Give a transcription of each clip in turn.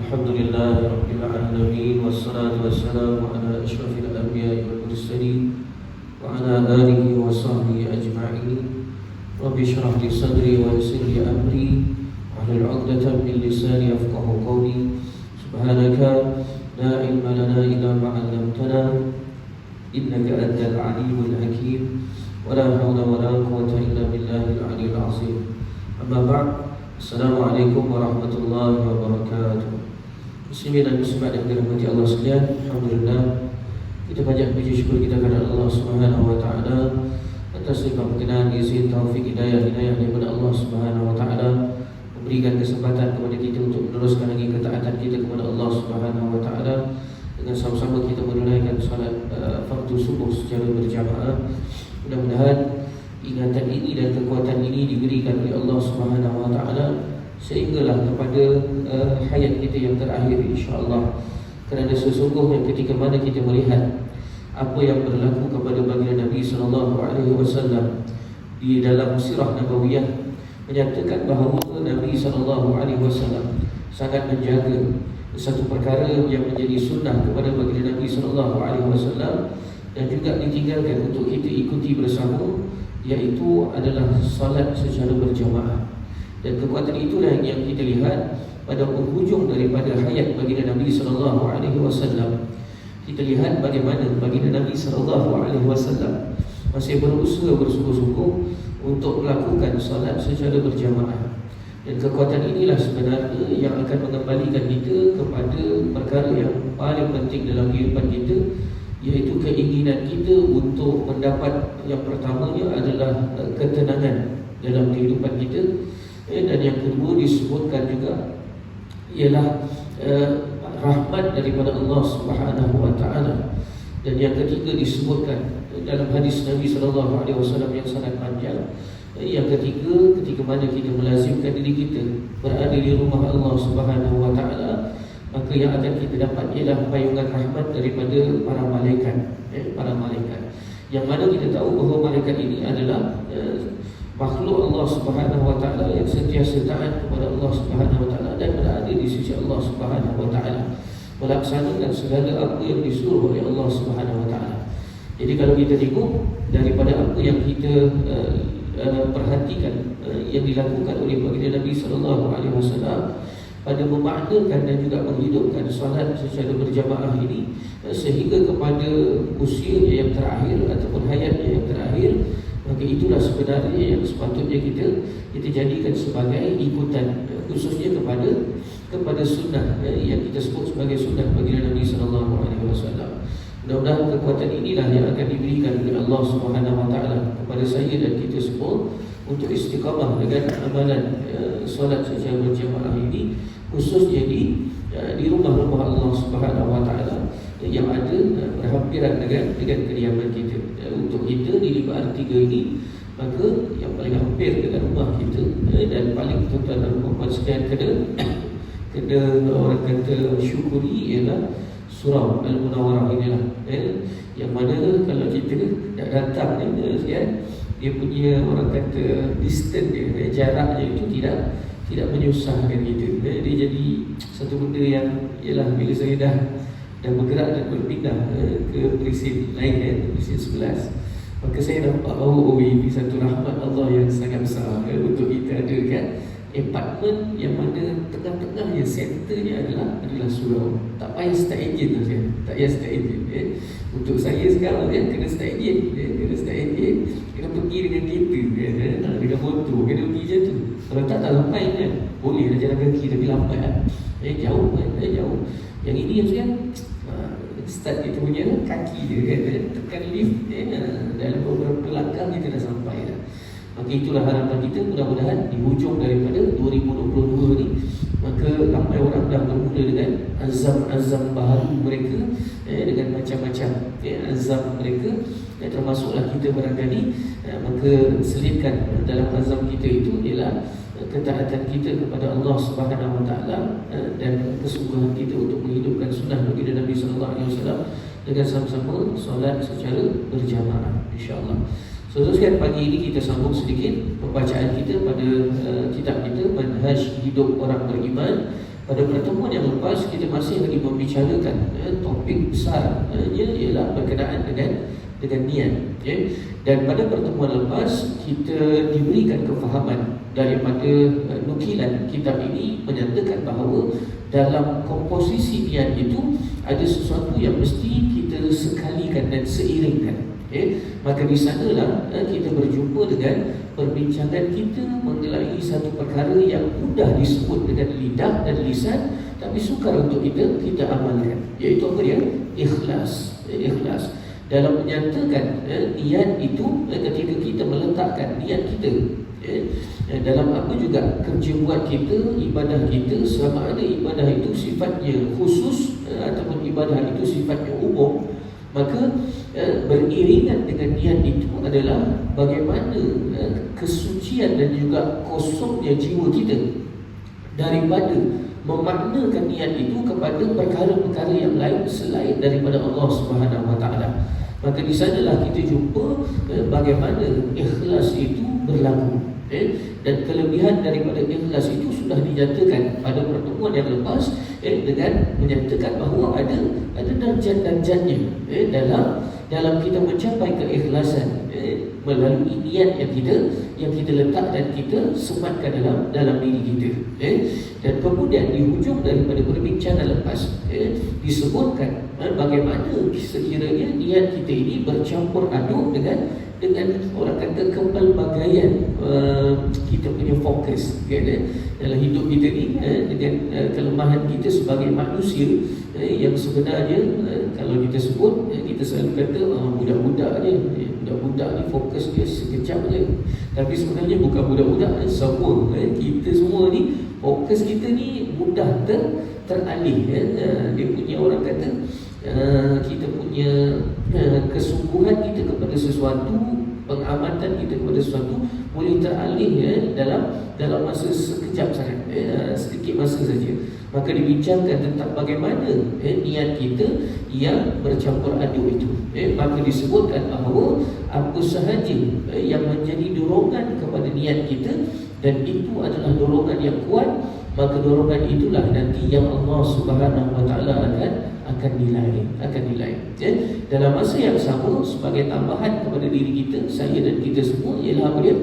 الحمد لله رب العالمين والصلاة والسلام على أشرف الأنبياء والمرسلين وعلى آله وصحبه أجمعين. رب اشرح لي صدري ويسر لي أمري واحلل عقدة من لساني يفقهوا قولي. سبحانك لا علم لنا إلا ما علمتنا إنك أنت العليم الحكيم ولا حول ولا قوة إلا بالله العلي العظيم. أما بعد. Assalamualaikum warahmatullahi wabarakatuh. Muslimin dan muslimat yang dirahmati Allah sekalian, alhamdulillah kita banyak puji syukur kita kepada Allah Subhanahu wa taala atas limpah perkenan, izin, taufik, hidayah daripada Allah Subhanahu wa taala, memberikan kesempatan kepada kita untuk meneruskan lagi ketaatan kita kepada Allah Subhanahu wa taala dengan sama-sama kita menunaikan salat fardu subuh secara berjamaah. Mudah-mudahan ingatan ini dan kekuatan ini diberikan oleh Allah Subhanahu wa taala sehinggalah kepada hayat kita yang terakhir insya-Allah. Kerana sesungguhnya ketika mana kita melihat apa yang berlaku kepada baginda Nabi sallallahu alaihi wasallam di dalam sirah nabawiyah, menyatakan bahawa Nabi sallallahu alaihi wasallam sangat menjaga satu perkara yang menjadi sunnah kepada baginda Nabi sallallahu alaihi wasallam dan juga ditinggalkan untuk kita ikuti bersama, iaitu adalah salat secara berjamaah. Dan kekuatan itulah yang kita lihat pada penghujung daripada hayat baginda Nabi sallallahu alaihi wasallam. Kita lihat bagaimana baginda Nabi sallallahu alaihi wasallam masih berusaha bersungguh-sungguh untuk melakukan salat secara berjamaah. Dan kekuatan inilah sebenarnya yang akan mengembalikan kita kepada perkara yang paling penting dalam kehidupan kita, iaitu keinginan kita untuk mendapat yang pertamanya adalah ketenangan dalam kehidupan kita, dan yang kedua disebutkan juga ialah rahmat daripada Allah Subhanahu wa taala, dan yang ketiga disebutkan dalam hadis Nabi sallallahu alaihi wasallam yang sangat panjang. Yang ketiga, ketika mana kita melazimkan diri kita berada di rumah Allah Subhanahu wa taala, maka yang akan kita dapat ialah payungan rahmat daripada para malaikat, para malaikat. Yang mana kita tahu bahawa malaikat ini adalah makhluk Allah Subhanahu wa taala yang sentiasa taat kepada Allah Subhanahu wa taala dan berada di sisi Allah Subhanahu wa taala, melaksanakan segala apa yang disuruh oleh Allah Subhanahu wa taala. Jadi kalau kita tengok daripada apa yang kita perhatikan yang dilakukan oleh baginda Nabi sallallahu alaihi wasallam pada memaknakan dan juga menghidupkan salat secara berjamaah ini sehingga kepada usianya yang terakhir ataupun hayatnya yang terakhir, maka itulah sebenarnya yang sepatutnya kita jadikan sebagai ikutan, khususnya kepada sunnah yang kita sebut sebagai sunnah baginda Nabi sallallahu alaihi wasallam. Mudah-mudahan kekuatan inilah yang akan diberikan oleh Allah Subhanahu wa taala kepada saya dan kita semua untuk istiqamah dengan amalan solat secara berjamaah ini, khususnya di rumah-rumah Allah Subhanahu wa taala yang ada berhampiran dengan kediaman kita. Untuk kita di 5R3 ini, maka yang paling hampir dengan rumah kita dan paling tuan-tuan dan puan-puan sekalian kena orang kata syukuri ialah surau Al-Munawwarah inilah, yang mana kalau kita nak datang dia punya orang kata distance dia, jaraknya itu tidak menyusahkan kita. Dia jadi satu benda yang ialah bila saya dah bergerak dan berpindah ke presin lain, presin 11, maka saya nampak bahawa ini satu rahmat Allah yang sangat besar untuk kita ada kan apartment yang mana tengah-tengahnya, centernya adalah surau. Tak payah start engine saja, tak payah start engine. Untuk saya sekarang kena start engine, kena pergi dengan kereta, dengan motor, kena pergi macam tu. Kalau tak sampai kan, boleh lah jalan kaki tapi lambat kan. Jauh. Yang ini yang start kita punya kaki dia kan, tekan lift, dalam beberapa langkah kita dah sampai dah. Maka itulah harapan kita, mudah-mudahan di hujung daripada 2022 ni, maka ramai orang dah bermula dengan azam-azam baru mereka, dengan macam-macam azam mereka, termasuklah kita barangkali. Maka selipkan dalam azam kita itu ialah ketaatan kita kepada Allah Subhanahu wa taala dan kesungguhan kita untuk menghidupkan sunnah baginda Nabi sallallahu alaihi wasallam dengan sama-sama solat secara berjamaah insya-Allah. Seterusnya pagi ini kita sambung sedikit pembacaan kita pada kitab kita Manhaj Hidup Orang Beriman Pada pertemuan yang lepas kita masih lagi membicarakan topik besar, ialah berkenaan dengan niat. Dan pada pertemuan lepas kita diberikan kefahaman daripada nukilan kitab ini menyatakan bahawa dalam komposisi niat itu ada sesuatu yang mesti kita sekalikan dan seiringkan. Maka di sanalah kita berjumpa dengan perbincangan kita mengenai satu perkara yang mudah disebut dengan lidah dan lisan, tapi sukar untuk kita amalkan, iaitu apa dia? Ikhlas. Ikhlas dalam menyatakan niat itu, ketika kita meletakkan niat kita dalam apa juga kerja buat kita, ibadah kita, sama ada ibadah itu sifatnya khusus ataupun ibadah itu sifatnya umum, maka beriringan dengan niat itu adalah bagaimana kesucian dan juga kosongnya jiwa kita daripada memaknakan niat itu kepada perkara-perkara yang lain selain daripada Allah Subhanahu Wa Taala. Maka di sanalah kita jumpa bagaimana ikhlas itu berlaku. Dan kelebihan daripada ikhlas itu sudah dinyatakan pada pertemuan yang lepas dengan menyatakan bahawa ada darjat-darjatnya dalam kita mencapai keikhlasan melalui niat yang kita letak dan kita sematkan dalam diri kita. Dan kemudian di hujung daripada perbincangan lepas disebutkan bagaimana sekiranya niat kita ini bercampur aduk dengan orang kata kepelbagaian kita punya fokus dalam hidup kita ni, dengan kelemahan kita sebagai manusia yang sebenarnya kalau kita sebut, kita selalu kata budak-budak ni fokus dia sekejap je, tapi sebenarnya bukan budak-budak semua. Kita semua ni fokus kita ni mudah teralih. Dia punya orang kata kita punya kesungguhan kita kepada sesuatu, pengamatan kita kepada sesuatu boleh teralih dalam masa sekejap sangat, sedikit masa saja. Maka dibincangkan tentang bagaimana niat kita yang bercampur aduk itu. Maka disebutkan bahawa apa sahaja yang menjadi dorongan kepada niat kita, dan itu adalah dorongan yang kuat, maka dorongan itulah nanti yang Allah Subhanahu Wa Taala akan nilai. Dalam masa yang sama, sebagai tambahan kepada diri kita, saya dan kita semua, ialah apa dia?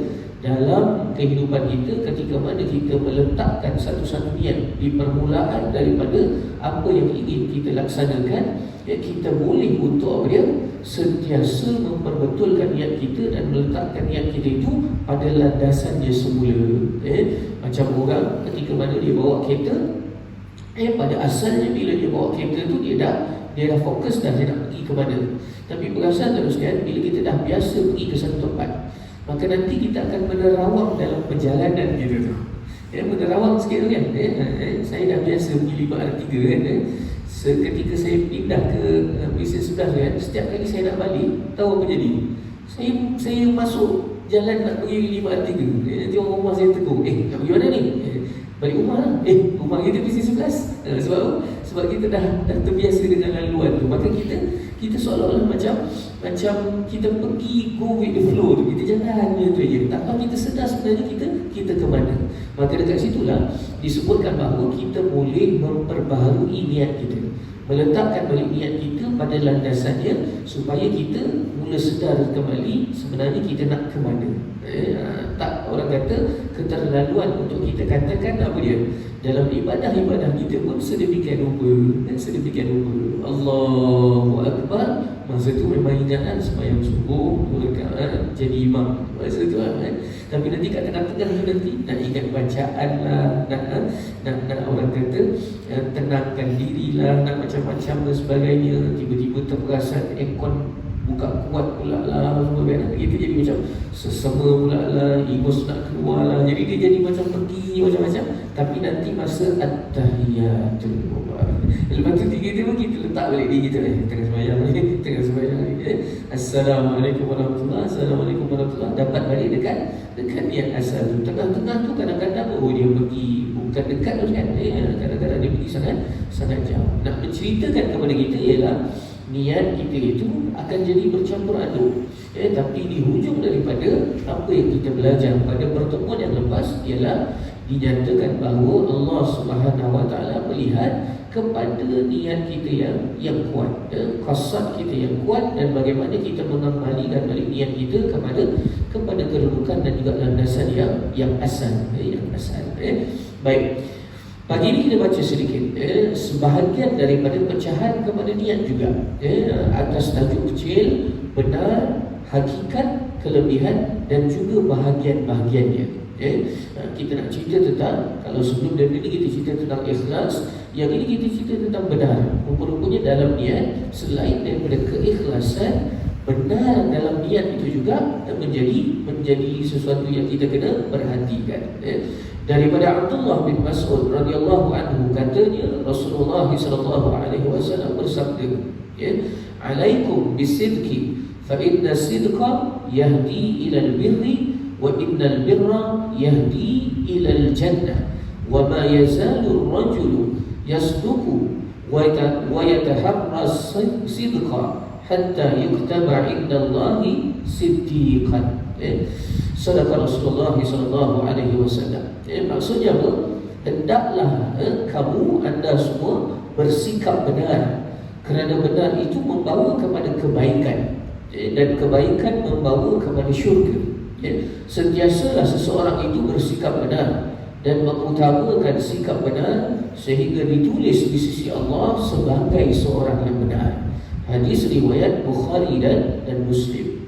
Dalam kehidupan kita, ketika mana kita meletakkan satu-satu niat di permulaan daripada apa yang ingin kita laksanakan, kita boleh untuk apa dia? Sentiasa memperbetulkan niat kita dan meletakkan niat kita itu pada landasannya semula. Macam orang ketika mana dia bawa kereta, pada asalnya bila dia bawa kereta tu dia dah fokus dah dia nak pergi ke mana. Tapi perasan teruskan, bila kita dah biasa pergi ke satu tempat, maka nanti kita akan menerawang dalam perjalanan kita tu. Menerawang sikit tu kan. Saya dah biasa pergi 5R3 kan. Seketika saya pindah ke Malaysia sebelah kan, setiap kali saya nak balik, tahu apa jadi? Saya masuk jalan nak pergi 5R3. Nanti orang rumah saya tegur, nak pergi mana ni? Balik rumah lah. Rumah kita mesti 11. Sebab kita dah terbiasa dengan laluan tu. Maka kita seolah-olah macam kita pergi go with the flow tu. Kita jalan je tu je. Tanpa kita sedar sebenarnya kita ke mana. Maka dekat situlah disebutkan bahawa kita boleh memperbaharui niat kita, meletakkan balik niat kita pada landasannya, supaya kita mula sedar kembali sebenarnya kita nak ke mana. Tak, orang kata keterlaluan untuk kita katakan apa dia, dalam ibadah-ibadah kita pun sedemikian rupa. Allahu Akbar, masa tu memang ingatkan sembahyang subuh 2 rakaat jadi imam masa tu tapi nanti kat tengah-tengah tu nanti nak ingat bacaan lah, nak orang kata tenangkan diri lah, nak macam-macam dan sebagainya. Tiba-tiba terperasan aircon buka kuat pula lah, semua kan. Kita jadi macam sesama pula lah, ingos nak keluar lah. Jadi dia jadi macam pergi macam-macam. Tapi nanti masa at-tahiyatul mubarak, lepas tu kita letak balik diri kita tengah sembahyang ni. Assalamualaikum warahmatullahi, Assalamualaikum warahmatullahi, dapat balik dekat niat asal tu. Tengah-tengah tu kadang-kadang dia pergi bukan dekat tu kan. Kadang-kadang dia pergi sangat jauh. Nak menceritakan kepada kita ialah niat kita itu akan jadi bercampur aduk. Tapi di hujung daripada apa yang kita belajar pada pertemuan yang lepas ialah dinyatakan bahawa Allah Subhanahu Wa Taala melihat kepada niat kita yang kuat, qasad kita yang kuat, dan bagaimana kita mengembalikan balik niat kita kepada kedudukan dan juga landasan yang asal. Baik. Pagi ini kita baca sedikit sebahagian daripada pecahan kepada niat juga, atas tajuk kecil benar, hakikat, kelebihan dan juga bahagian-bahagiannya. Kita nak cerita tentang, kalau sebelum dan ini kita cerita tentang ikhlas, yang ini kita cerita tentang benar. Rupa-rupanya dalam niat, selain daripada keikhlasan, benar dalam niat itu juga menjadi sesuatu yang kita kena perhatikan. Daripada Abdullah bin Mas'ud radhiyallahu anhu, katanya Rasulullah sallallahu alaihi wasallam bersabda, "Alaikum bisidqi fa inna sidqa yahdi ila al-birri wa innal birra yahdi ila al-jannah wa ma yazalu ar-rajulu yasduqu wa yataharra sidqa hatta yuktaba 'inda Allahi siddiqan." Sadaqah Rasulullah sallallahu alaihi wasallam. Maksudnya apa? Hendaklah anda semua bersikap benar, kerana benar itu membawa kepada kebaikan, dan kebaikan membawa kepada syurga. Sentiasalah seseorang itu bersikap benar dan mengutamakan sikap benar sehingga ditulis di sisi Allah sebagai seorang yang benar. Hadis riwayat Bukhari dan Muslim.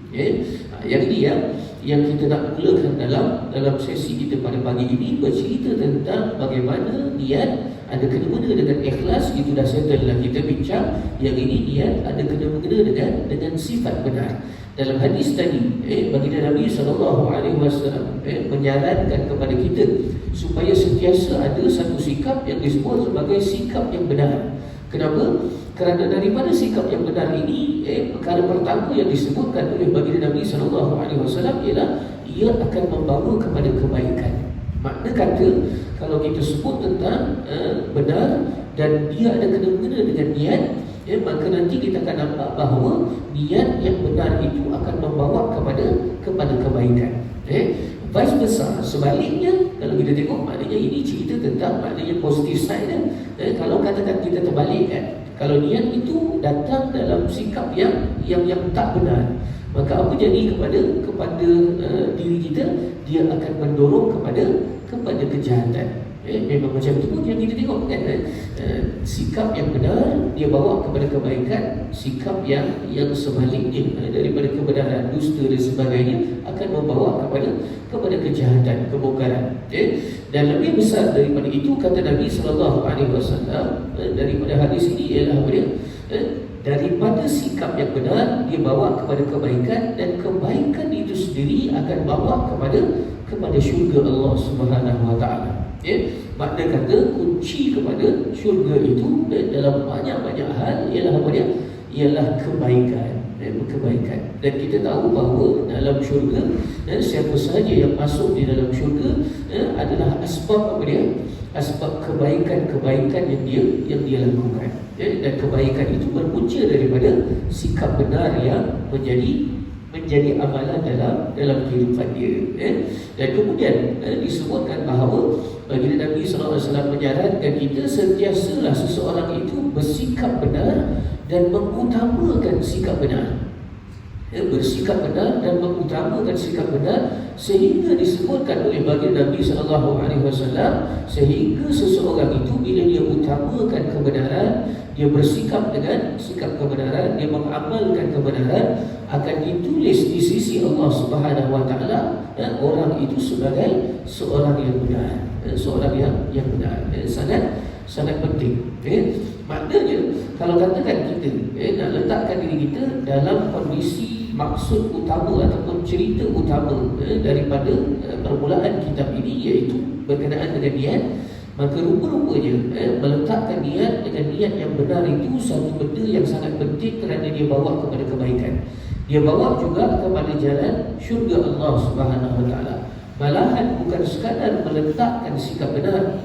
Yang ini yang kita nak mulakan dalam sesi kita pada pagi ini, bercerita tentang bagaimana niat ada kena-mengena dengan ikhlas. Itu dah settle lah, kita bincang. Yang ini niat ada kena-mengena dengan sifat benar. Dalam hadis tadi, baginda Nabi SAW menyarankan kepada kita supaya sentiasa ada satu sikap yang disebut sebagai sikap yang benar. Kenapa? Kerana daripada sikap yang benar ini, perkara pertama yang disebutkan oleh baginda Nabi SAW ialah ia akan membawa kepada kebaikan. Makna kata, kalau kita sebut tentang benar dan dia ada kena-mengena dengan niat, maka nanti kita akan nampak bahawa niat yang benar itu akan membawa kepada kebaikan. Vice versa, sebaliknya, kalau kita tengok, maknanya ini cerita tentang maknanya positive side. Kalau katakan kita terbalikkan, kalau niat itu datang dalam sikap yang tak benar, maka apa jadi kepada diri kita? Dia akan mendorong kepada kejahatan. Memang macam itu pun yang kita tengok kan. Sikap yang benar dia bawa kepada kebaikan, sikap yang sebaliknya daripada kebenaran, dusta dan sebagainya akan membawa kepada kejahatan, kemungkaran. Dan lebih besar daripada itu, kata Nabi SAW daripada hadis ini ialah daripada sikap yang benar dia bawa kepada kebaikan, dan kebaikan itu sendiri akan bawa kepada syurga Allah Subhanahu Wa Taala. Makna kata kunci kepada syurga itu dalam banyak-banyak hal ialah kebaikan. Dan kita tahu bahawa dalam syurga, siapa sahaja yang masuk di dalam syurga adalah asbab asbab kebaikan yang dia lakukan. Dan kebaikan itu berpunca daripada sikap benar yang menjadi amalan dalam kehidupan dia. Dan kemudian disebutkan bahawa baginda Nabi SAW menyarankan kita sentiasalah seseorang itu bersikap benar dan mengutamakan sikap benar. Bersikap benar dan mengutamakan sikap benar, sehingga disebutkan oleh baginda Nabi SAW, sehingga seseorang itu bila dia utamakan kebenaran, dia bersikap dengan sikap kebenaran, dia mengamalkan kebenaran, akan ditulis di sisi Allah Subhanahu Wa Taala orang itu sebagai seorang yang benar, seorang yang benar. Sangat penting. Maknanya kalau katakan kita nak letakkan diri kita dalam kondisi maksud utama ataupun cerita utama daripada permulaan kitab ini, iaitu berkenaan dengan niat, maka rupa-rupanya meletakkan niat dengan niat yang benar itu satu benda yang sangat penting, kerana dia bawa kepada kebaikan. Dia bawa juga kepada jalan syurga Allah Subhanahu Wa Taala. Malahan bukan sekadar meletakkan sikap benar,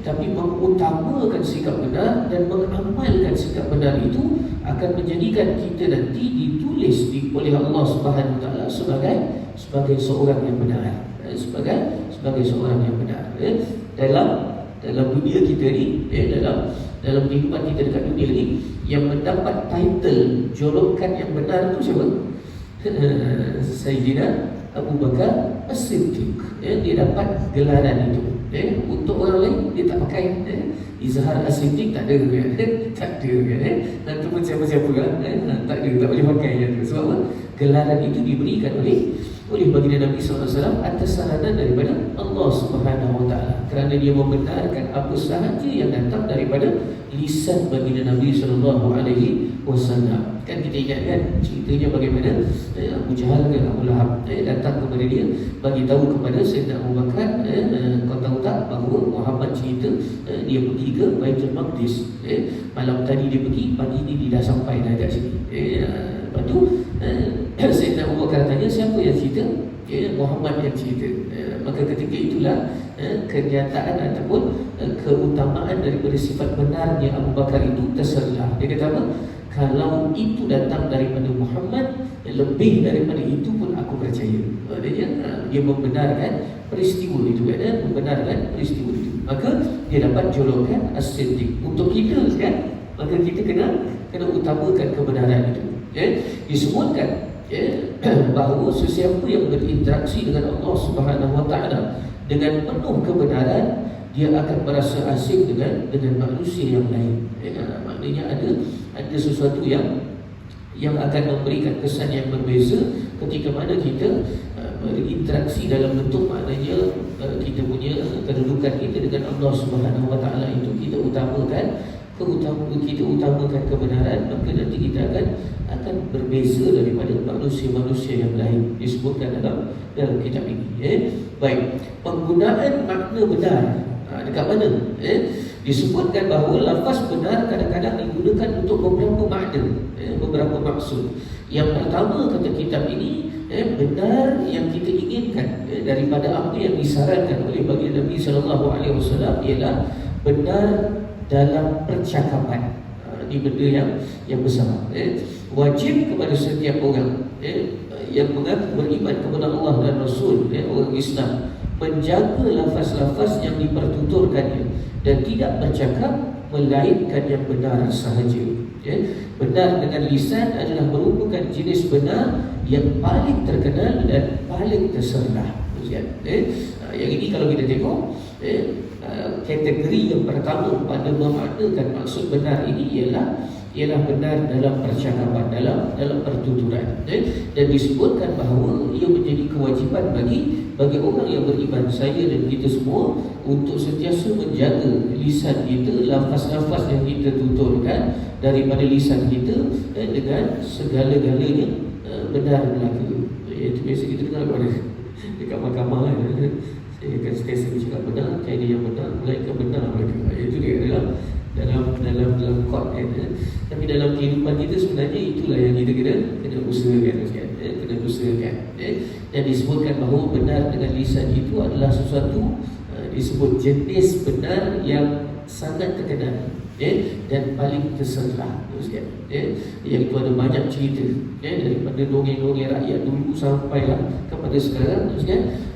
tapi mengutamakan sikap benar dan mengamalkan sikap benar itu akan menjadikan kita nanti ditulis oleh Allah Subhanahu Wa Taala sebagai seorang yang benar, sebagai seorang yang benar. dalam dunia kita ni, dalam kehidupan kita dekat dunia ni, yang mendapat title jolokan yang benar tu siapa? Sayyidina Abu Bakar As-Siddiq. Dia dapat gelaran itu. Untuk orang lain dia tak pakai. Izhar As-Siddiq tak ada kan? Tak ada kan? Nanti pun siapa-siapa kan? Tak ada, tak boleh pakai kan? Sebab apa? Gelaran itu diberikan oleh baginda Nabi SAW atas saranan daripada Allah Subhanahu Wa Taala, kerana dia membenarkan apa sahaja yang datang daripada lisan baginda Nabi SAW. Kan kita ingat kan ceritanya bagaimana Abu Jahal dan Abu Lahab datang kepada dia, bagi tahu kepada Sayyidina Abu Bakar, kau tahu tak bahawa Muhammad cerita dia pergi ke Baitul Maqdis, malam tadi dia pergi, pagi ni dia dah sampai dah kat sini. Lepas tu Sayyidina Abu Bakar tanya, siapa yang cerita? Muhammad yang cerita. Maka ketika itulah kenyataan ataupun keutamaan daripada sifat benarnya Abu Bakar itu terserlah. Dia kata apa? Kalau itu datang daripada Muhammad, lebih daripada itu pun aku percaya. Maksudnya dia membenarkan peristiwa itu, membenarkan peristiwa itu. Maka dia dapat julukan As-Siddiq. Untuk kita kan, maka kita kena utamakan kebenaran itu. Disebutkan bahawa sesiapa yang berinteraksi dengan Allah Subhanahu Wa Taala dengan penuh kebenaran, dia akan merasa asing dengan manusia yang lain. Maknanya ada sesuatu yang akan memberikan kesan yang berbeza ketika mana kita berinteraksi dalam bentuk, maknanya kita punya kedudukan kita dengan Allah Subhanahu Wa Taala itu kita utamakan kebenaran, maka nanti kita akan berbeza daripada manusia-manusia yang lain. Disebutkan dalam kitab ini. Baik, penggunaan makna benar dekat mana? Disebutkan bahawa lafaz benar kadang-kadang digunakan untuk beberapa makna, beberapa maksud. Yang pertama, kata kitab ini, benar yang kita inginkan daripada apa yang disarankan oleh baginda Nabi SAW ialah benar dalam percakapan. Ini benda yang besar. Wajib kepada setiap orang yang mengaku beriman kepada Allah dan Rasul, orang Islam, menjaga lafaz-lafaz yang dipertuturkannya dan tidak bercakap melainkan yang benar sahaja. Benar dengan lisan adalah merupakan jenis benar yang paling terkenal dan paling terserah. Yang ini kalau kita tengok, kategori yang pertama pada memaknakan maksud benar ini ialah benar dalam percakapan, dalam pertuturan. Dan disebutkan bahawa ia menjadi kewajipan bagi orang yang beriman, saya dan kita semua, untuk sentiasa menjaga lisan kita, lafaz-lafaz yang kita tuturkan daripada lisan kita dengan segala-galanya benar belaka. Itu biasa kita dengar dekat mahkamah kan. Saya akan sentiasa bercakap benar, tiada yang benar melainkan benar mereka. Itu dia dalam court kan. Tapi dalam kehidupan kita sebenarnya itulah yang kita kena usahakan. Dan disebutkan bahawa benar dengan lisan itu adalah sesuatu disebut jenis benar yang sangat terkenal dan paling terserah. Yang itu ada banyak cerita daripada dongeng-dongeng rakyat dulu sampailah kepada sekarang.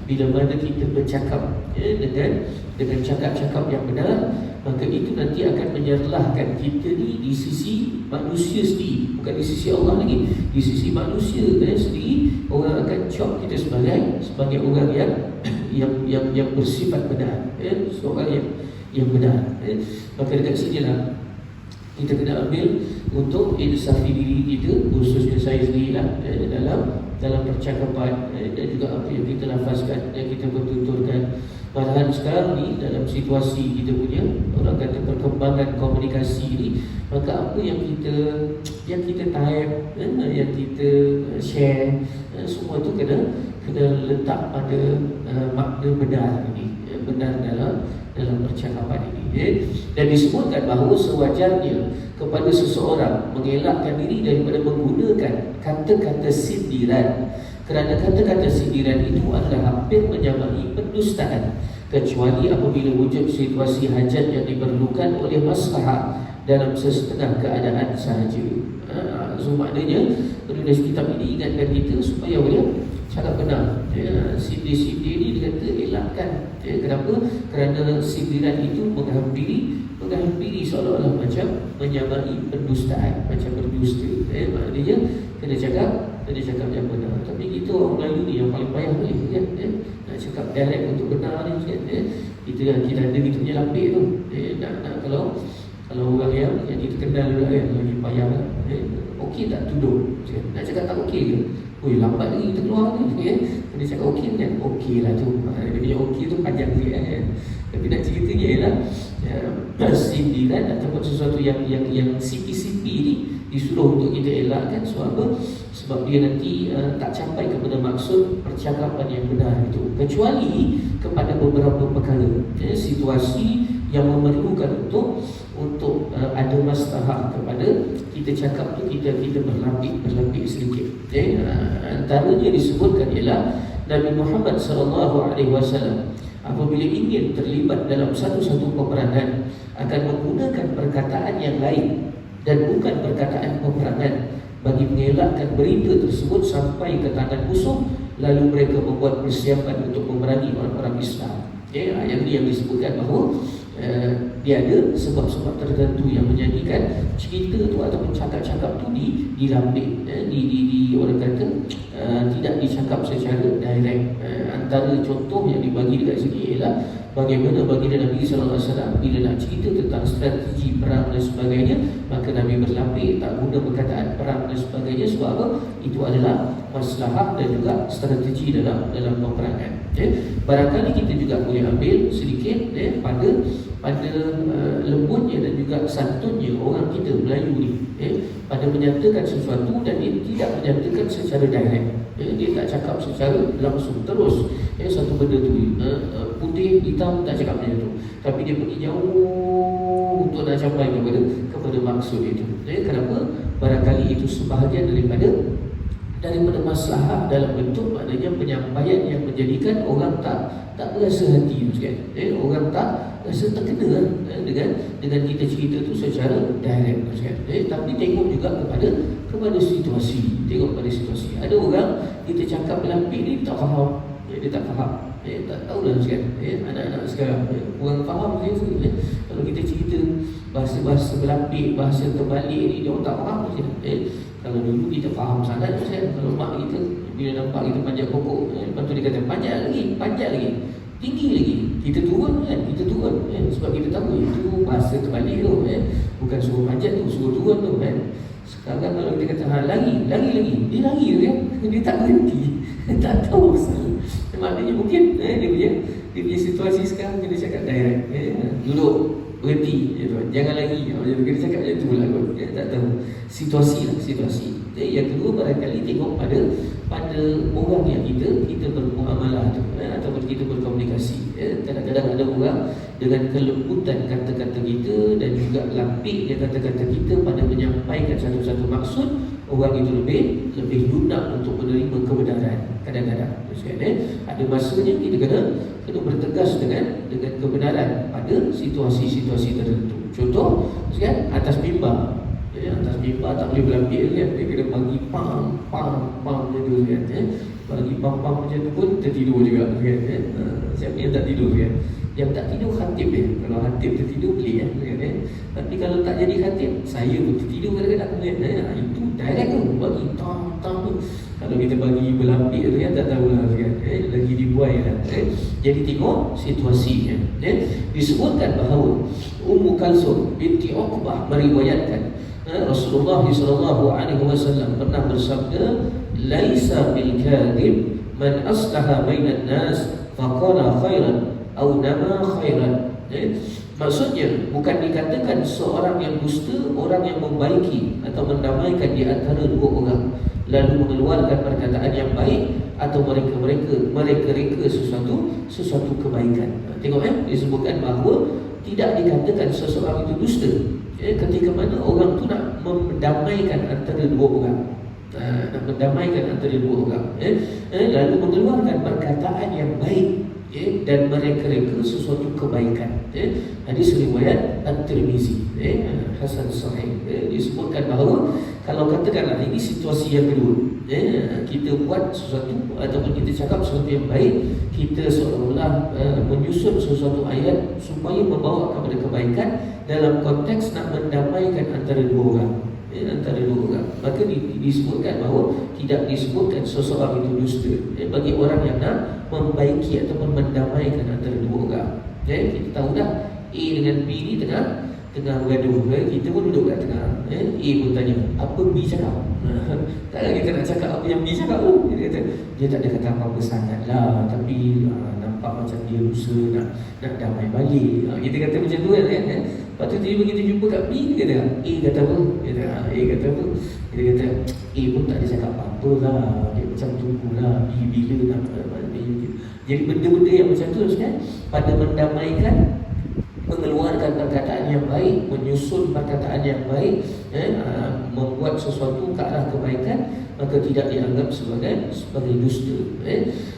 Bila mana kita bercakap dengan cakap-cakap yang benar, maka itu nanti akan menyerlahkan kita ni di sisi manusia sendiri, bukan di sisi Allah lagi. Di sisi manusia sendiri, orang akan cop kita sebagai orang yang bersifat benar, seorang yang benar. Maka dekat sinilah kita kena ambil untuk insafi diri kita, khususnya saya sendirilah, dalam percakapan dan juga apa yang kita lafazkan dan kita bertuturkan. Malahan sekarang ni dalam situasi kita punya, orang kata, perkembangan komunikasi ni, maka apa yang kita type, yang kita share, semua tu kena letak pada makna benar ini, benar dalam percakapan ini. Dan disebutkan bahawa sewajarnya kepada seseorang mengelakkan diri daripada menggunakan kata-kata sindiran, kerana kata-kata sindiran itu adalah hampir menyamai pendustaan, kecuali apabila wujud situasi hajat yang diperlukan oleh maslahah dalam sesetengah keadaan sahaja. So maknanya penulis kitab ini ingatkan kita supaya cakap benar. Sindir-sindir ni dia kata elakkan. Kenapa? Kerana sindiran itu menghampiri seolah-olah macam menyamai pendustaan, macam berdusta. Maknanya kena cakap yang benar. Tapi kita orang Melayu ni yang paling payah ni kan. Nak cakap direct untuk benar ni kan. Kita ada kita punya lapik tu. Nak kalau orang yang kita kenal juga kan, lagi payah kan. Okey tak tuduh. Nak cakap tak okey ke? Oi, lambat lagi kita keluar ni. Kena cakap okey kan? Okey lah tu. Dia punya okey tu panjang sikit kan. Tapi nak ceritanya ialah sindiran ataupun sesuatu yang sipi-sipi ni disuruh untuk kita elakkan. Sebab dia nanti tak capai kepada maksud percakapan yang benar itu, kecuali kepada beberapa perkara, situasi yang memerlukan untuk ada maslahah kepada kita cakap tu, kita berlapik sedikit. Antaranya disebutkan ialah Nabi Muhammad SAW apabila ingin terlibat dalam satu-satu peperangan akan menggunakan perkataan yang lain dan bukan perkataan peperangan bagi mengelakkan berita tersebut sampai ke tangan musuh, lalu mereka membuat persiapan untuk memerangi orang-orang Islam. Yang ini yang disebutkan bahawa dia ada sebab-sebab tertentu yang menjadikan cerita tu ataupun cakap-cakap tu dilapik, orang kata tidak dicakap secara direct. Antara contoh yang dibagi dekat sini ialah bagaimana baginda Nabi SAW bila nak cerita tentang strategi perang dan sebagainya, maka Nabi berlapik, tak guna perkataan perang dan sebagainya. Sebab apa? Itu adalah maslahah dan juga strategi dalam peperangan. Barangkali kita juga boleh ambil sedikit pada lembutnya dan juga santunnya orang kita Melayu ni, pada menyatakan sesuatu dan dia tidak menyatakan secara direct. Dia tak cakap secara langsung terus. Satu benda tu putih hitam tak cakap macam tu, tapi dia pergi jauh untuk nak capai kepada maksud itu. Kenapa? Barangkali itu sebahagian daripada maslahah dalam bentuk maknanya penyampaian yang menjadikan orang tak berasa hati kan. Orang tak rasa terkena dengan kita cerita tu secara direct kan. Tapi tengok juga kepada situasi. Ada orang kita cakap berlapik ni tak faham. Dia tak faham. Tak tahu lah kan. Anak-anak sekarang orang faham je. Kalau kita cerita bahasa berlapik, bahasa terbalik ni, dia orang tak faham je. Kalau dulu kita faham sangat kan. Kalau mak kita bila nampak kita panjat pokok, lepas tu dia kata panjat lagi, tinggi lagi, kita turun kan, sebab kita tahu itu bahasa terbalik tu bukan suruh panjat tu, suruh turun tu kan. Sekarang kalau kita kata lagi, dia lagi tu kan, dia tak berhenti. Tak tahu pasal. Maknanya mungkin dia punya situasi sekarang dia cakap direct, duduk, berhenti, jangan lagi. Dia cakap macam tu lah kot. Tak tahu situasi. Yang kedua, barangkali tengok pada orang yang kita bermuamalah tu, ataupun kita berkomunikasi. Kadang-kadang ada orang dengan kelembutan kata-kata kita dan juga lapiknya kata-kata kita pada menyampaikan satu-satu maksud, orang itu lebih lunak untuk menerima kebenaran. Kadang-kadang ada masanya kita kena bertegas dengan kebenaran pada situasi-situasi tertentu. Contoh kan, atas mimbar tak boleh berlapik kan. Dia kena bagi pam macam tu kan. Bagi pam macam tu pun tertidur juga kan. Siapa yang tak tidur kan? Yang tak tidur khatib dia. Kalau khatib tertidur boleh kan. Tapi kalau tak jadi khatib, saya pun tertidur kadang-kadang kan. Itu direct tu, bagi tam tu. Kalau kita bagi berlapik tu kan, tak tahulah kan. Lagi dibuai kan. Jadi tengok situasinya. Disebutkan bahawa Ummu Kalsum binti Uqbah meriwayatkan Rasulullah SAW pernah bersabda, "Laisa bil kadhib man aslaha bainan nas faqala khairan aw nama khairan." Maksudnya bukan dikatakan seorang yang dusta orang yang membaiki atau mendamaikan di antara dua orang lalu mengeluarkan perkataan yang baik atau mereka reka sesuatu kebaikan. Tengok disebutkan bahawa tidak dikatakan seseorang itu dusta ketika mana orang tu nak mendamaikan antara dua orang, lalu mengeluarkan perkataan yang baik dan mereka sesuatu kebaikan. Hadis riwayat At-Tirmizi, hasan sahih. Disebutkan bahawa kalau katakanlah ini situasi yang kedua, Kita buat sesuatu ataupun kita cakap sesuatu yang baik, kita seolah-olah menyusun sesuatu ayat supaya membawa kepada kebaikan dalam konteks nak mendamaikan antara dua orang. Antara dua orang. Maka disebutkan bahawa tidak disebutkan seseorang itu dusta bagi orang yang nak membaiki ataupun mendamaikan antara dua orang. Kita tahu dah A dengan B ni tengah bergaduh. Kita pun duduk kat tengah. A pun tanya, apa B cakap? Takkan kita nak cakap apa yang B cakap tu. Dia kata, dia tak ada kata apa-apa sangat lah, tapi nampak macam dia usaha nak damai balik. Kita kata macam tu kan. Lepas tu tiba kita jumpa kat B, dia kata, A kata apa? A kata apa? Dia kata, A pun tak ada cakap apa-apa lah. Dia macam tunggulah B bila nak balik. Jadi benda-benda yang macam tu kan, pada mendamaikan, mengeluarkan perkataan yang baik, menyusun perkataan yang baik, membuat sesuatu ke arah kebaikan, maka tidak dianggap sebagai dusta.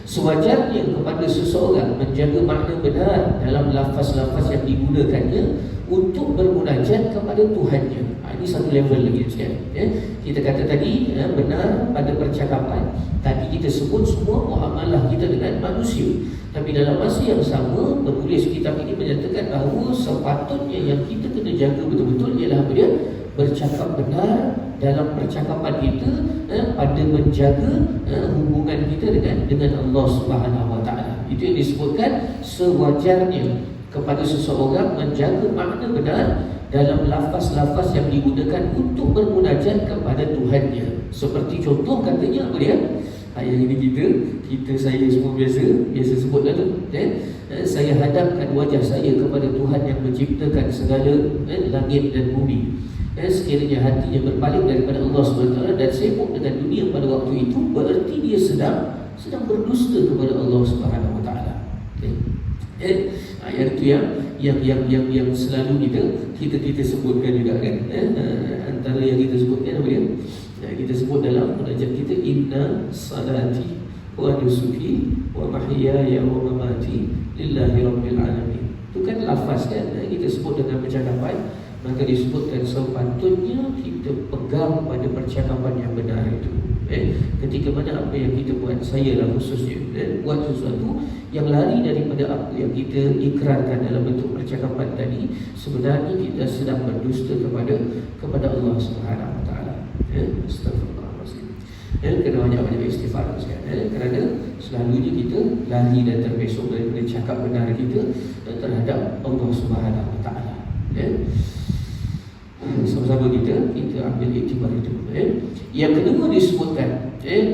Sewajarnya kepada seseorang menjaga makna benar dalam lafaz-lafaz yang digunakannya untuk bermunajat kepada Tuhannya. Ini satu level lagi sekali. Kita kata tadi benar pada percakapan, tapi kita sebut semua muamalah kita dengan manusia. Tapi dalam masa yang sama, penulis kitab ini menyatakan bahawa sepatutnya yang kita kena jaga betul-betul ialah apa dia? Bercakap benar dalam percakapan kita, pada menjaga hubungan kita dengan Allah Subhanahu Wa Taala. Itu yang disebutkan sewajarnya kepada seseorang menjaga makna benar dalam lafaz-lafaz yang digunakan untuk bermunajat kepada Tuhannya. Seperti contoh katanya apa dia? Yang ini saya semua biasa sebutlah tu. Saya hadapkan wajah saya kepada Tuhan yang menciptakan segala langit dan bumi. Sekiranya hatinya berpaling daripada Allah SWT dan sibuk dengan dunia pada waktu itu, berarti dia sedang berdusta kepada Allah SWT. Yang itu yang selalu kita sebutkan juga kan. Antara yang kita sebutkan apa dia? Kita sebut dalam munajat kita, inna salati wa nusuki wa mahyaya wa mamati lillahi rabbil alamin. Itu kan lafaz kan, kita sebut dengan percakapan. Maka disebutkan sepatutnya kita pegang pada percakapan yang benar itu. Ketika mana apa yang kita buat, saya lah khususnya buat sesuatu yang lari daripada apa yang kita ikrarkan dalam bentuk percakapan tadi, sebenarnya kita sedang berdusta kepada Allah Subhanahu Wa Taala. Astagfirullahaladzim. Kena banyak-banyak istighfar sekali. Kerana selalunya kita lari dan terpesong daripada cakap benar kita terhadap Allah Subhanahu Wa Taala. Sama-sama kita ambil iktibar itu. Yang kedua disebutkan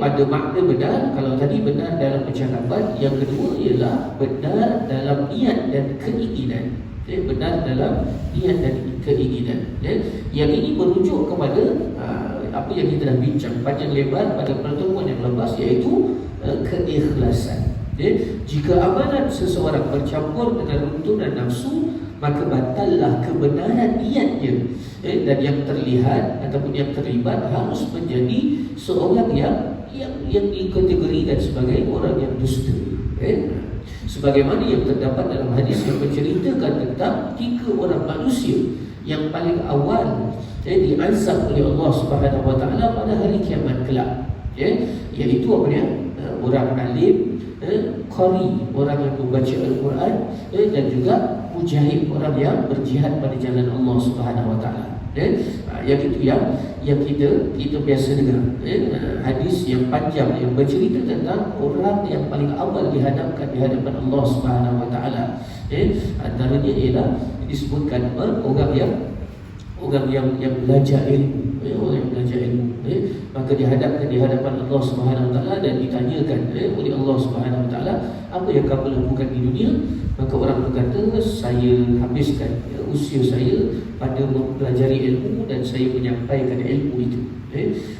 pada makna benar. Kalau tadi benar dalam percakapan, yang kedua ialah benar dalam niat dan keinginan. Benar dalam niat dan keinginan. Yang ini merujuk kepada apa yang kita dah bincang panjang lebar pada pertemuan yang lepas, iaitu keikhlasan. Jika amalan seseorang bercampur dengan runtuhan nafsu, maka batallah kebenaran niatnya, dan yang terlihat ataupun yang terlibat harus menjadi seorang yang dikategorikan sebagai orang yang dusta. Sebagaimana yang terdapat dalam hadis yang menceritakan tentang 3 orang manusia yang paling awal diazab oleh Allah Subhanahu Wa Taala pada hari kiamat kelak, iaitu apa dia? Orang alim, qari, orang yang membaca Al-Quran, dan juga mujahid, orang yang berjihad pada jalan Allah Subhanahu Wa Taala. Yang itu yang kita biasa dengar, hadis yang panjang yang bercerita tentang orang yang paling awal dihadapkan di hadapan Allah Subhanahu Wa Taala. Antaranya ialah disebutkan orang yang belajar ilmu, orang yang belajar ilmu, maka dihadapkan di hadapan Allah Subhanahu Wa Taala dan ditanyakan oleh Allah Subhanahu Wa Taala, apa yang kamu lakukan di dunia? Maka orang berkata, saya habiskan usia saya pada mempelajari ilmu dan saya menyampaikan ilmu itu.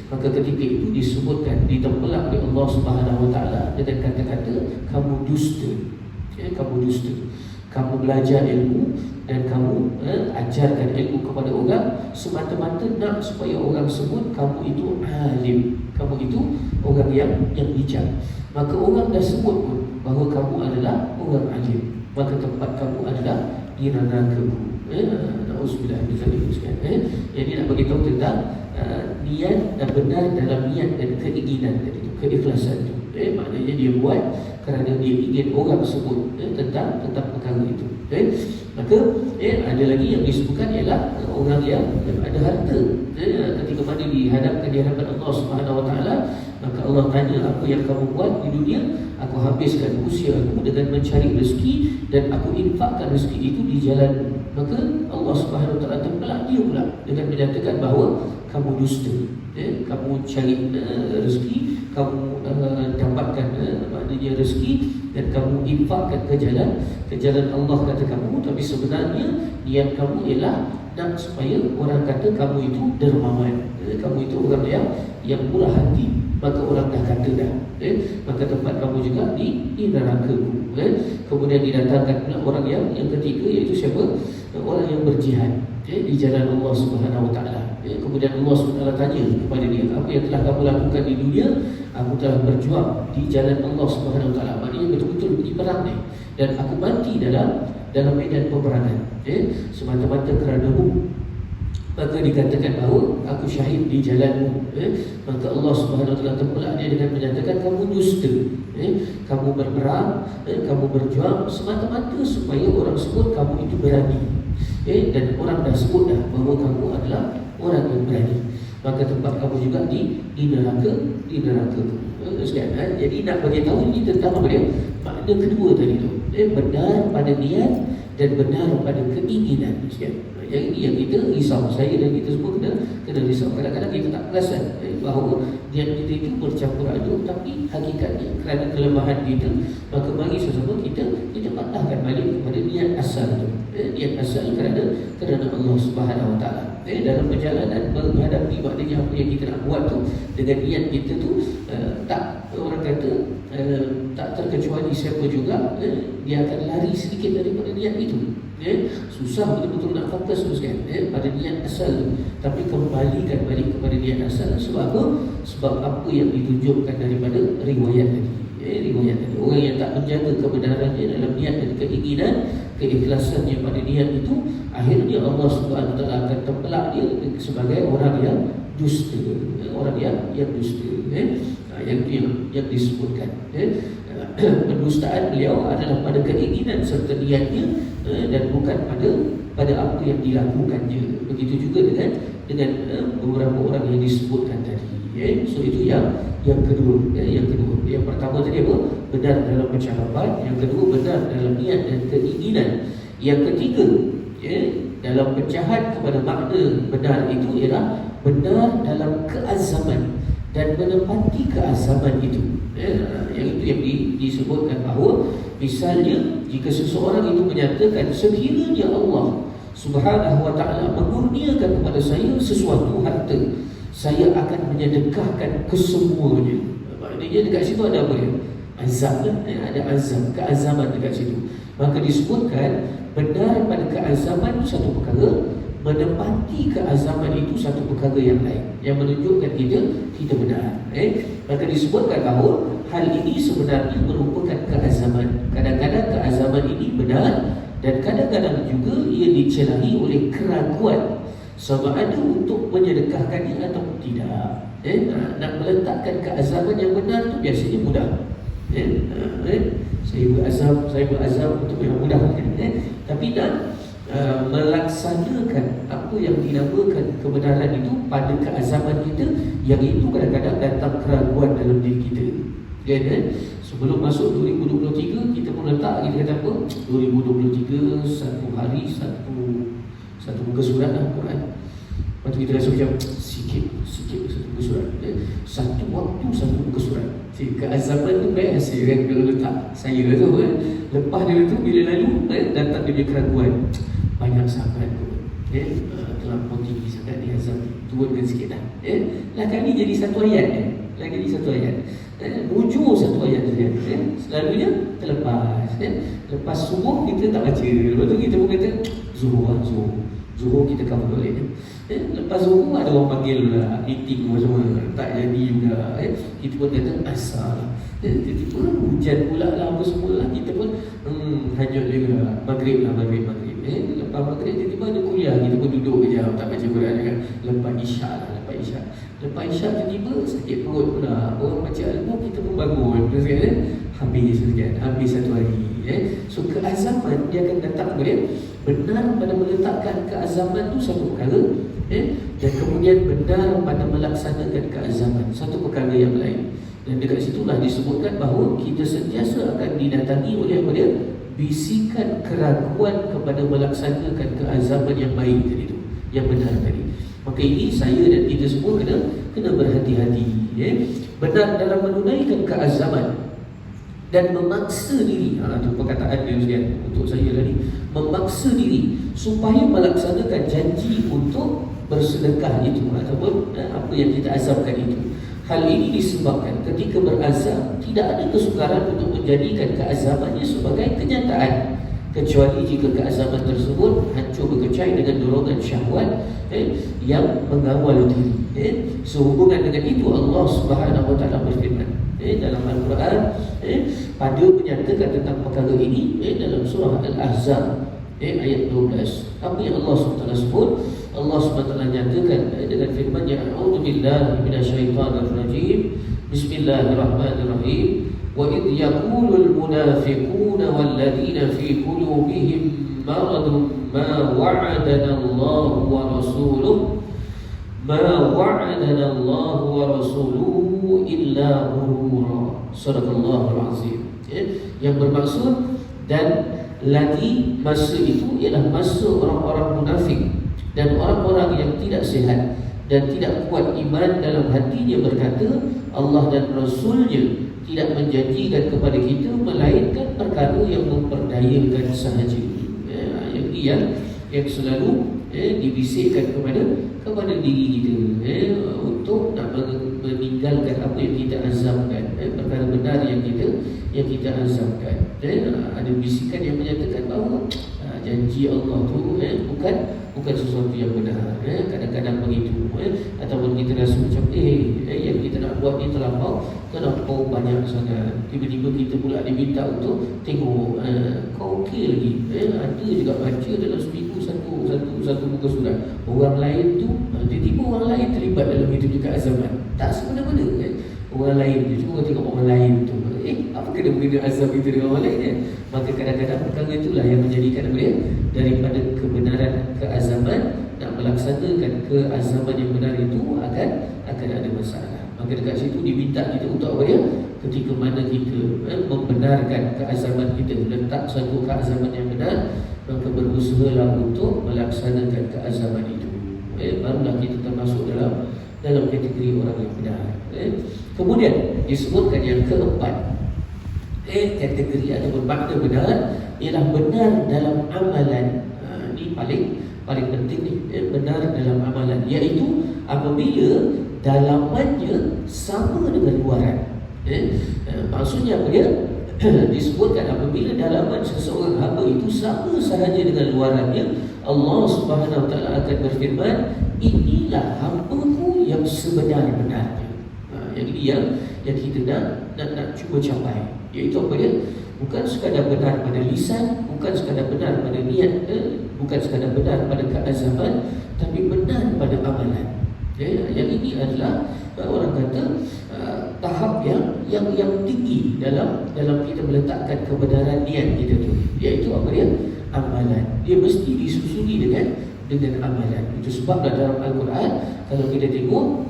Maka ketika itu disebutkan, ditempelak oleh Allah Subhanahu Wa Taala dengan kata-kata, kamu dusta. Kamu dusta. Kamu belajar ilmu dan kamu ajarkan ilmu kepada orang semata-mata nak supaya orang sebut kamu itu alim, kamu itu orang yang bijak. Maka orang dah sebut pun bahawa kamu adalah orang alim, maka tempat kamu adalah di neraka. Auzubillah min zalik. Jadi nak bagi tahu tentang niat dan benar dalam niat dan keinginan tadi tu, keikhlasan tu. Maknanya dia buat kerana dia ingin orang sebut tentang perkara itu. Maka ada lagi yang disebutkan ialah orang yang ada harta. Ketika mana dihadapkan di hadapan Allah Subhanahu Wa Taala, maka Allah tanya, apa yang kamu buat di dunia? Aku habiskan usia aku dengan mencari rezeki dan aku infakkan rezeki itu di jalan. Maka Allah Subhanahu Wa Taala tempelak dia pula dengan menyatakan bahawa kamu dusta. Kamu cari rezeki, kamu dapatkan maknanya rezeki dan kamu infakkan ke jalan Allah kata kamu, tapi sebenarnya niat kamu ialah nak supaya orang kata kamu itu dermawan, kamu itu orang yang murah hati, maka orang dah kata dah, maka tempat kamu juga di neraka. Kemudian didatangkan pula orang yang ketiga, iaitu siapa? Orang yang berjihad di jalan Allah Subhanahu Wa Taala. Kemudian Allah Subhanahu Wa Taala tanya kepada dia, apa yang telah kamu lakukan di dunia? Aku telah berjuang di jalan Allah Subhanahu Wa Taala. Maknanya betul-betul pergi perang ni, dan aku mati dalam medan peperangan, semata-mata kerana-Mu. Maka dikatakan bahawa aku syahid di jalanmu. Maka Allah Subhanahu Wa Taala tempelak dia dengan menyatakan kamu dusta. Kamu berperang, kamu berjuang semata-mata supaya orang sebut kamu itu berani. Dan orang dah sebut dah bahawa kamu adalah orang yang berani. Maka tempat kamu juga di neraka. Jadi nak bagi tahu ini tentang apa dia? Makna kedua tadi tu. Benar pada niat dan benar pada keinginan. Yang ini yang kita risau, saya dan kita semua kena risau. Kadang-kadang kita tak perasan bahawa niat kita itu bercampur aduk, tapi hakikatnya kerana kelemahan kita, maka mari sesama kita patahkan balik kepada niat asal itu. Niat asal kerana Allah Subhanahu Wa Taala. Dalam perjalanan menghadapi maknanya apa yang kita nak buat tu, dengan niat kita tu tak, orang kata tak terkecuali siapa juga, dia akan lari sedikit daripada niat itu. Susah betul-betul nak fokus pada niat asal tu. Tapi kembalikan balik kepada niat asal. Sebab apa? Sebab apa yang ditunjukkan daripada riwayat tadi. Riwayat tadi, orang yang tak menjaga kebenarannya dalam niat dan keinginan, keikhlasannya pada niat itu, akhirnya Allah Subhanahu Wa Taala akan tempelak dia sebagai orang yang dusta, orang yang dusta. Yang disebutkan pendustaan beliau adalah pada keinginan serta niatnya, dan bukan pada apa yang dilakukannya. Begitu juga dengan beberapa orang yang disebutkan tadi. So itu yang kedua. Yang pertama tadi apa? Benar dalam pencakapan. Yang kedua, benar dalam niat dan keinginan. Yang ketiga, dalam pencahat kepada makna benar itu ialah benar dalam keazaman dan menepati keazaman itu. Yang itu yang disebutkan bahawa misalnya jika seseorang itu menyatakan, sekiranya Allah Subhanahu Wa Taala mengurniakan kepada saya sesuatu harta, saya akan menyedekahkan kesemuanya. Maknanya dekat situ ada apa dia? Azam lah, ada azam, keazaman dekat situ. Maka disebutkan benar pada keazaman itu satu perkara, menepati keazaman itu satu perkara yang lain, yang menunjukkan kita tidak benar. Maka disebutkan bahawa hal ini sebenarnya merupakan keazaman. Kadang-kadang keazaman ini benar, dan kadang-kadang juga ia dicelahi oleh keraguan sama ada untuk menyedekahkannya atau tidak. Nak meletakkan keazaman yang benar tu biasanya mudah. Saya berazam untuk yang mudah. Tapi nak melaksanakan apa yang dinamakan kebenaran itu pada keazaman kita, yang itu kadang-kadang datang keraguan dalam diri kita. Sebelum masuk 2023, kita pun letak, kita kata apa? 2023 satu hari satu muka surat lah Quran. Lepas tu kita rasa macam sikit satu muka surat. Satu waktu satu muka surat. Keazaman tu best kan kalau letak saya tu lepas dia tu bila lalu datang dia punya keraguan. Banyak sahabat tu terlampau tinggi sangat dia azam, turunkan sikit dah. Lah kali jadi satu ayat lagi jadi satu ayat. Mujur satu ayat saja. Selalunya terlepas. Lepas subuh kita tak baca. Lepas tu kita pun kata Zuhur kita cover balik. Lepas Zuhur ada orang panggil pula, meeting semua, tak jadi juga. Kita pun kata asal. Tiba-tiba hujan pula lah apa semua lah. Kita pun hanyut juga. Maghrib. Lepas maghrib tiba-tiba ada kuliah, kita pun duduk kejap tak baca Quran kan. Lepas isyak Lepas isyak tiba-tiba sakit perut pula. Orang baca ilmu kita pun bangun. Terus kan habis satu hari. So keazaman dia akan datang kemudian benar pada meletakkan keazaman tu satu perkara, dan kemudian benar pada melaksanakan keazaman satu perkara yang lain. Dan dekat situlah disebutkan bahawa kita sentiasa akan didatangi oleh bisikan keraguan kepada melaksanakan keazaman yang baik tadi tu, yang benar tadi. Maka ini saya dan kita semua kena berhati-hati, benar dalam menunaikan keazaman dan memaksa diri. Itu perkataan dia sekalian untuk saya tadi, memaksa diri supaya melaksanakan janji untuk bersedekah itu ataupun apa yang kita azamkan itu. Hal ini disebabkan ketika berazam tidak ada kesukaran untuk menjadikan keazamannya sebagai kenyataan, kecuali jika keazaman tersebut hancur berkecai dengan dorongan syahwat yang mengawal diri. Sehubungan dengan itu Allah Subhanahu Wa Taala berfirman dalam Al-Quran pada menyatakan tentang perkara ini dalam surah Al-Ahzab ayat 12. Apa yang Allah SWT sebut? Allah SWT nyatakan dengan firman-Nya, A'udzubillahi minasyaitonirrajim. Bismillahirrahmanirrahim. Wa idh yaqulul munafiquna walladzina fi qulubihim maradun ma wa'adana Allah wa rasuluhu illa ghurura. Sadaqallahul azim. Yang bermaksud, dan lagi masa itu ialah masa orang-orang munafik dan orang-orang yang tidak sihat dan tidak kuat iman dalam hatinya berkata, Allah dan Rasulnya tidak menjanjikan kepada kita melainkan perkara yang memperdayakan sahaja. Yang selalu dibisikkan kepada diri kita untuk nak meninggalkan apa yang kita azamkan, perkara benar yang kita azamkan. Ada bisikan yang menyatakan bahawa janji Allah tu bukan sesuatu yang benar. Kadang-kadang begitu, ataupun kita rasa macam yang kita nak buat ni terlampau banyak sangat. Tiba-tiba kita pula diminta untuk tengok kau okey lagi, ada juga baca dalam seminggu satu muka surat. Orang lain tu tiba-tiba orang lain terlibat dalam itu juga azaman. Tak semena-mena orang lain je, cuma tengok orang lain tu apa kena azam itu dengan orang lain Maka kadang-kadang perkara itulah yang menjadikan dia daripada kebenaran keazaman, nak melaksanakan keazaman yang benar itu akan ada masalah. Maka dekat situ diminta kita untuk apa dia? Ketika mana kita membenarkan keazaman kita, letak satu keazaman yang benar, maka berusahalah untuk melaksanakan keazaman itu. Barulah kita termasuk dalam kategori orang yang benar. Kemudian disebutkan yang keempat, kategori ataupun makna benar ialah benar dalam amalan. Ini paling penting ni, benar dalam amalan, iaitu apabila dalamannya sama dengan luaran. Maksudnya apa dia? Disebutkan apabila dalaman seseorang hamba itu sama sahaja dengan luarannya, Allah Subhanahu Wa Taala akan berfirman, inilah hamba-Ku yang sebenar-benarnya. Yang ini yang kita nak cuba capai, iaitu apa dia? Bukan sekadar benar pada lisan, bukan sekadar benar pada niat, bukan sekadar benar pada keazaman, tapi benar pada amalan. Yang ini adalah orang kata tahap yang tinggi dalam kita meletakkan kebenaran niat kita tu, iaitu apa dia? Amalan. Dia mesti disusuli dengan amalan. Itu sebablah dalam Al-Quran kalau kita tengok,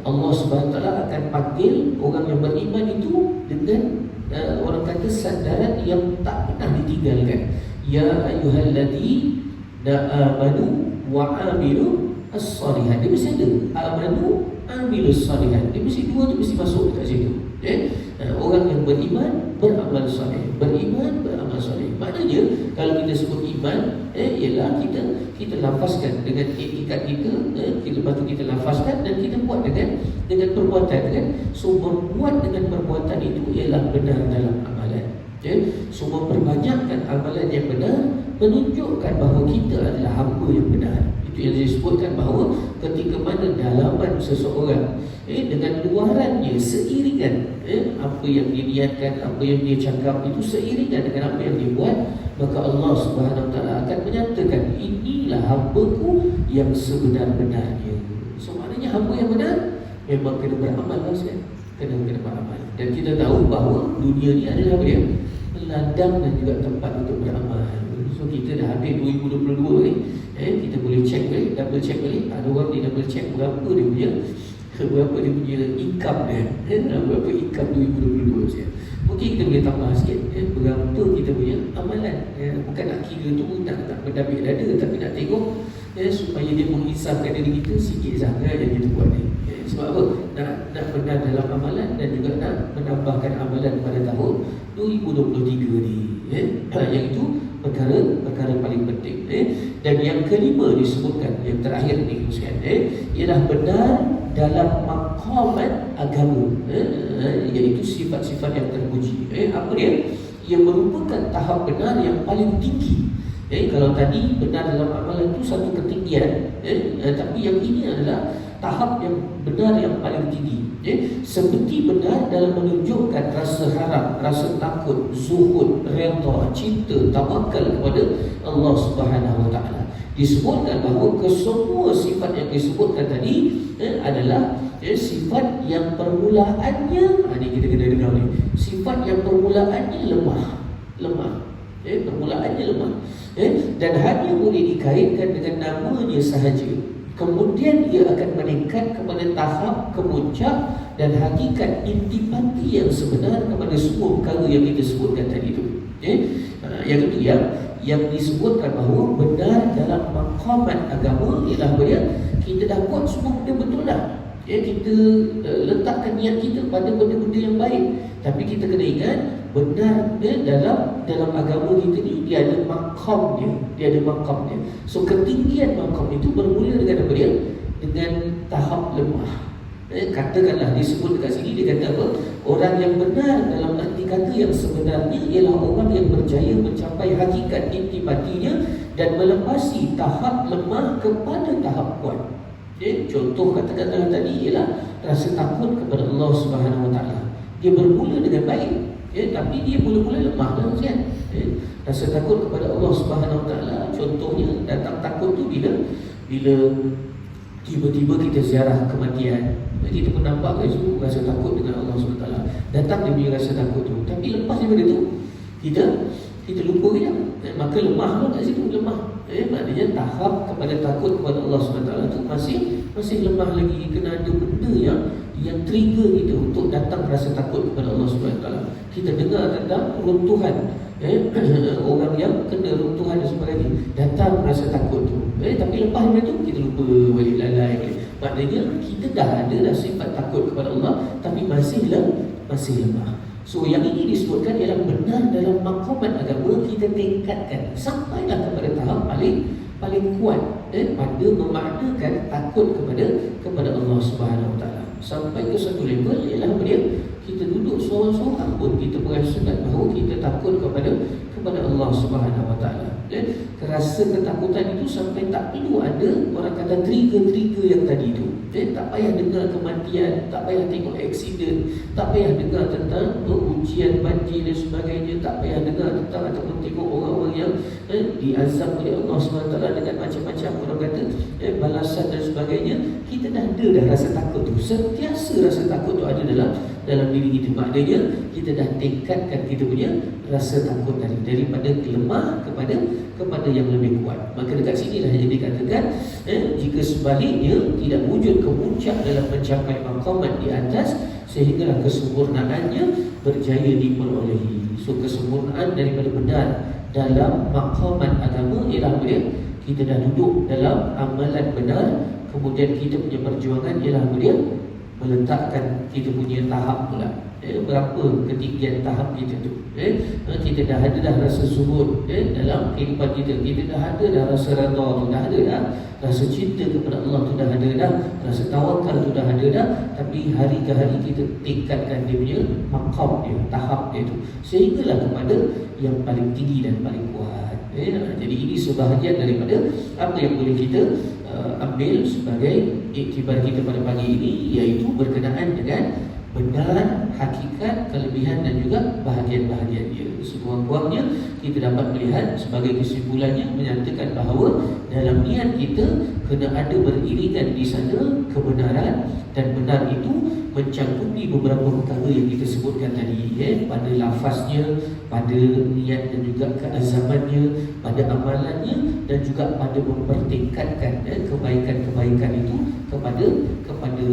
Allah SWT akan panggil orang yang beriman itu dengan orang kata sandaran yang tak pernah ditinggalkan. Ya ayyuhalladzina amanu wa amilu as-salihat. Dia mesti ada amanu amilus salihat. Dia mesti dua tu mesti masuk dekat situ. Orang yang beriman beramal soleh, beriman beramal soleh. Maknanya kalau kita sebut iman, ialah kita lafazkan dengan etikat kita, lepas tu kita lafazkan dan kita buat dengan perbuatan kan. So berbuat dengan perbuatan itu ialah benar dalam amalan. So memperbanyakkan amalan yang benar menunjukkan bahawa kita adalah hamba yang benar. Itu yang disebutkan bahawa ketika mana dalaman seseorang dengan luarannya seiringan apa yang dia niatkan, apa yang dia cakap itu seiringan dengan apa yang dia buat, maka Allah Subhanahu Wa Taala akan menyatakan, inilah hamba-Ku yang sebenar-benarnya. So maknanya hamba yang benar memang kena beramal lah, kena beramal. Dan kita tahu bahawa dunia ni adalah apa dia? Ladang dan juga tempat untuk beramal. So kita dah habis 2022 ni, kita boleh check balik, double check balik. Ada orang dia double check berapa dia punya income dia, berapa income 2022 saja. Mungkin kita boleh tambah sikit, berapa kita punya amalan. Bukan nak kira tu, tak berdabik dada, tapi nak tengok supaya dia mengisahkan diri kita sikit sangat yang kita buat ni. Sebab apa? Nak benar dalam amalan dan juga nak menambahkan amalan pada tahun 2023 ni. Yang itu perkara paling penting. Dan yang kelima disebutkan, yang terakhir ni ialah benar dalam maqamat agama, iaitu sifat-sifat yang terpuji. Apa dia? Ia merupakan tahap benar yang paling tinggi. Kalau tadi benar dalam amalan itu satu ketinggian, tapi yang ini adalah tahap yang benar yang paling tinggi. Seperti benar dalam menunjukkan rasa harap, rasa takut, zuhud, redha, cinta, tawakal kepada Allah Subhanahu Wa Taala. Disebutkan bahawa kesemua sifat yang disebutkan tadi adalah sifat yang permulaannya, ini kita kena dengar ni, sifat yang permulaannya lemah. Permulaannya lemah, dan hanya boleh dikaitkan dengan namanya sahaja. Kemudian ia akan meningkat kepada tahap kemuncak dan hakikat intipati yang sebenar kepada semua perkara yang kita sebutkan tadi itu. Yang kedua, yang disebutkan bahawa benar dalam maqamat agama ialah dia kita dah buat semua benda betul lah. Kita letakkan niat kita pada benda-benda yang baik, tapi kita kena ingat benar dalam agama kita ni dia ada makamnya. So ketinggian makam itu bermula dengan apa dia? Dengan tahap lemah. Katakanlah disebut dekat sini, dia kata apa? Orang yang benar dalam arti kata yang sebenarnya ialah orang yang berjaya mencapai hakikat intipatinya dan melepasi tahap lemah kepada tahap kuat. Contoh kata-kata tadi ialah rasa takut kepada Allah Subhanahu Wa Taala. Dia bermula dengan baik, tapi dia mula-mula lemah lah, kan? Rasa takut kepada Allah Subhanahu Wa Taala, contohnya datang takut tu bila tiba-tiba kita ziarah kematian. Kita pun nampak itu rasa takut dengan Allah Subhanahu Wa Taala. Datang dia punya rasa takut tu, tapi lepas daripada tu kita lupa dia. Maka lemah pun kat situ, lemah. Maknanya tahap kepada takut kepada Allah SWT tu masih lemah lagi. Kena ada benda yang trigger kita untuk datang rasa takut kepada Allah SWT. Kita dengar tentang runtuhan, orang yang kena runtuhan dan sebagainya, datang rasa takut tu, tapi lepas itu kita lupa balik, lalai balik. Maknanya kita dah ada dah sifat takut kepada Allah, tapi masih lemah. So yang ini disebutkan ialah benar dalam maqamat agama kita tingkatkan sampailah kepada tahap paling kuat pada memaknakan takut kepada Allah Subhanahu Wa Taala. Sampai ke satu level ialah dia kita duduk seorang-seorang pun kita merasakan bahawa kita takut kepada Allah Subhanahu Wa Taala. Rasa ketakutan itu sampai tak perlu ada orang kata trigger yang tadi itu. Tak payah dengar kematian, tak payah tengok aksiden, tak payah dengar tentang ujian banjir dan sebagainya, tak payah dengar tentang ataupun tengok orang-orang yang diazab oleh Allah SWT dengan macam-macam orang kata balasan dan sebagainya. Kita dah ada rasa takut tu, sentiasa rasa takut tu ada dalam diri kita. Maknanya kita dah tingkatkan kita punya rasa takut tadi daripada lemah kepada yang lebih kuat. Maka dekat sini dah jadi dikatakan jika sebaliknya tidak wujud kemuncak dalam mencapai maqamat di atas sehinggalah kesempurnaannya berjaya diperolehi. So kesempurnaan daripada benar dalam maqamat agama ialah dia kita dah duduk dalam amalan benar, kemudian kita punya perjuangan ialah dia meletakkan kita punya tahap pula. Berapa ketinggian tahap kita tu. Kita dah ada dah rasa zuhud dalam kehidupan kita. Kita dah ada dah rasa redha tu, dah ada dah rasa cinta kepada Allah tu, dah ada dah rasa tawakal tu, dah ada dah. Tapi hari ke hari kita tingkatkan dia punya maqam dia, tahap dia tu, sehinggalah kepada yang paling tinggi dan paling kuat. Jadi ini sebahagian daripada apa yang boleh kita ambil sebagai iktibar kita pada pagi ini, iaitu berkenaan dengan benar, hakikat, kelebihan dan juga bahagian-bahagian dia. Sekurang-kurangnya kita dapat melihat sebagai kesimpulannya menyatakan bahawa dalam niat kita kena ada beriringan di sana kebenaran, dan benar itu mencangkupi beberapa perkara yang kita sebutkan tadi, pada lafaznya, pada niat dan juga keazamannya, pada amalannya, dan juga pada mempertingkatkan kebaikan-kebaikan itu kepada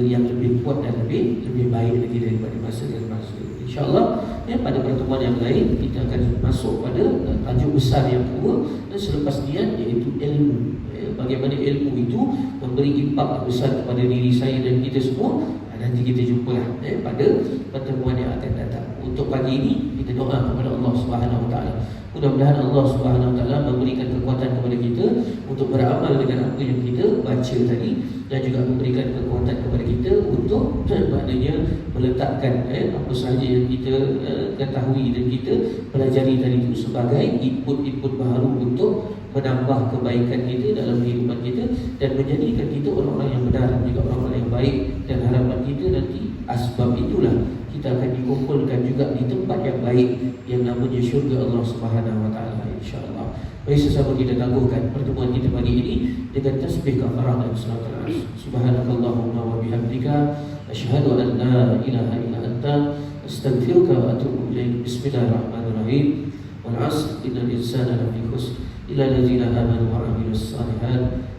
yang lebih kuat dan lebih baik lagi daripada masa dan masa. InsyaAllah pada pertemuan yang lain kita akan masuk pada tajuk besar yang kedua selepas niat, iaitu ilmu. Bagaimana ilmu itu memberi impak besar kepada diri saya dan kita semua. Nanti kita jumpalah pada pertemuan yang akan datang. Untuk pagi ini kita doa kepada Allah Subhanahu Wa Taala. Mudah-mudahan Allah Subhanahu Wa Taala memberikan kekuatan kepada kita untuk beramal dengan apa yang kita baca tadi, dan juga memberikan kekuatan kepada kita untuk maknanya meletakkan apa sahaja yang kita ketahui dan kita pelajari tadi itu sebagai input-input baru untuk menambah kebaikan kita dalam kehidupan kita dan menjadikan kita orang-orang yang benar dan juga orang-orang yang baik. Dan harapan kita nanti asbab itulah kita akan dikumpulkan juga di tempat yang baik yang namanya syurga Allah Subhanahu Wa Taala, insya-Allah. Mari sesama kita tangguhkan pertemuan kita pagi ini dengan tasbih kafarah dan salatul a'la. Subhanakallahumma wa bihamdika asyhadu an la ilaha illa anta astaghfiruka wa atubu ilaik. Bismillahirrahmanirrahim. Wal 'asr innal insana lafi khusr illa alladziina aamanu wa 'amilus shalihaat